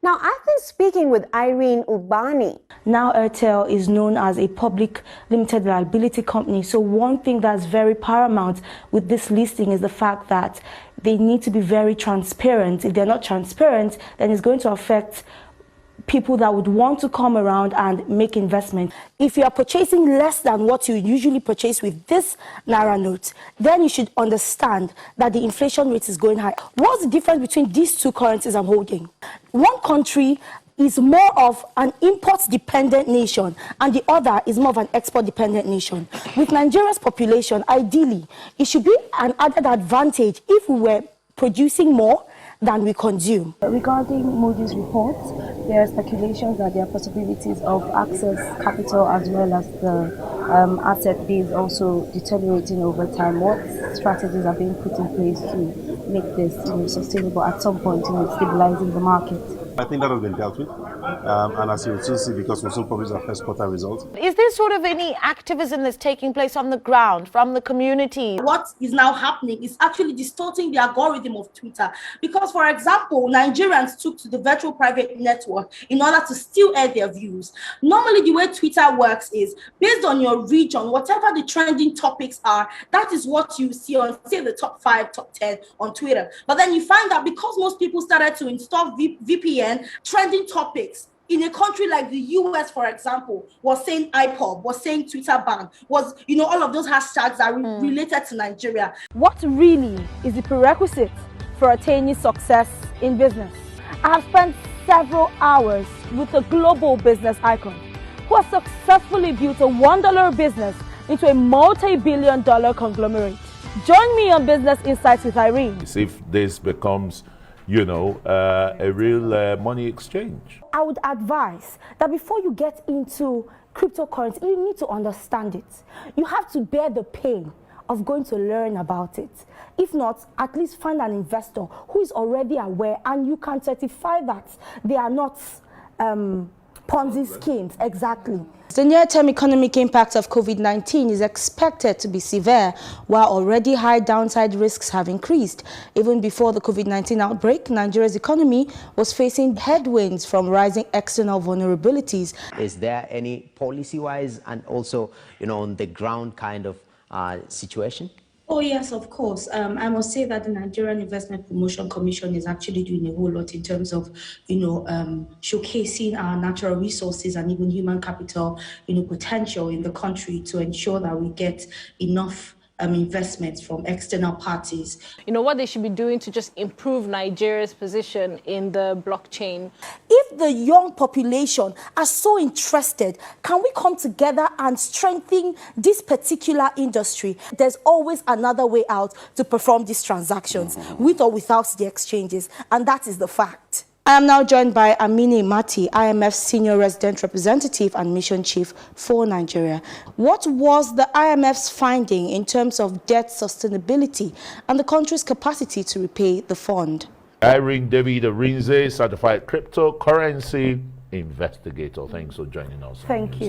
Now, I've been speaking with Irene'S. Now Airtel is known as a public limited liability company. So one thing that's very paramount with this listing is the fact that they need to be very transparent. If they're not transparent, then it's going to affect people that would want to come around and make investment. If you are purchasing less than what you usually purchase with this Naira note, then you should understand that the inflation rate is going high. What's the difference between these two currencies I'm holding? One country is more of an import-dependent nation, and the other is more of an export-dependent nation. With Nigeria's population, ideally, it should be an added advantage if we were producing more than we consume. Regarding Moody's report, there are speculations that there are possibilities of access capital as well as the asset base also deteriorating over time. What strategies are being put in place to make this sustainable at some point in stabilizing the market? I think that has been dealt with, and as you will soon see, because we'll soon publish our first quarter results. Is there sort of any activism that's taking place on the ground from the community? What is now happening is actually distorting the algorithm of Twitter, because, for example, Nigerians took to the virtual private network in order to still air their views. Normally, the way Twitter works is based on your region, whatever the trending topics are, that is what you see on, say, the top 5, top 10 on Twitter. But then you find that because most people started to install VPN, trending topics in a country like the US, for example, was saying IPOB, was saying Twitter ban, was, all of those hashtags are related to Nigeria. What really is the prerequisite for attaining success in business? I have spent several hours with a global business icon who has successfully built a $1 business into a multi-billion-dollar conglomerate. Join me on Business Insights with Irene. If this becomes a real money exchange. I would advise that before you get into cryptocurrency, you need to understand it. You have to bear the pain of going to learn about it. If not, at least find an investor who is already aware and you can certify that they are not Ponzi schemes. Exactly. The near-term economic impact of COVID-19 is expected to be severe, while already high downside risks have increased. Even before the COVID-19 outbreak, Nigeria's economy was facing headwinds from rising external vulnerabilities. Is there any policy-wise and also, on the ground kind of situation? Oh, yes, of course. I must say that the Nigerian Investment Promotion Commission is actually doing a whole lot in terms of, showcasing our natural resources and even human capital, potential in the country to ensure that we get enough investments from external parties. What they should be doing to just improve Nigeria's position in the blockchain. If the young population are so interested, can we come together and strengthen this particular industry? There's always another way out to perform these transactions, with or without the exchanges, and that is the fact. I am now joined by Irene'S, IMF's Senior Resident Representative and Mission Chief for Nigeria. What was the IMF's finding in terms of debt sustainability and the country's capacity to repay the fund? Irene'S, certified cryptocurrency investigator. Thanks for joining us. Thank you.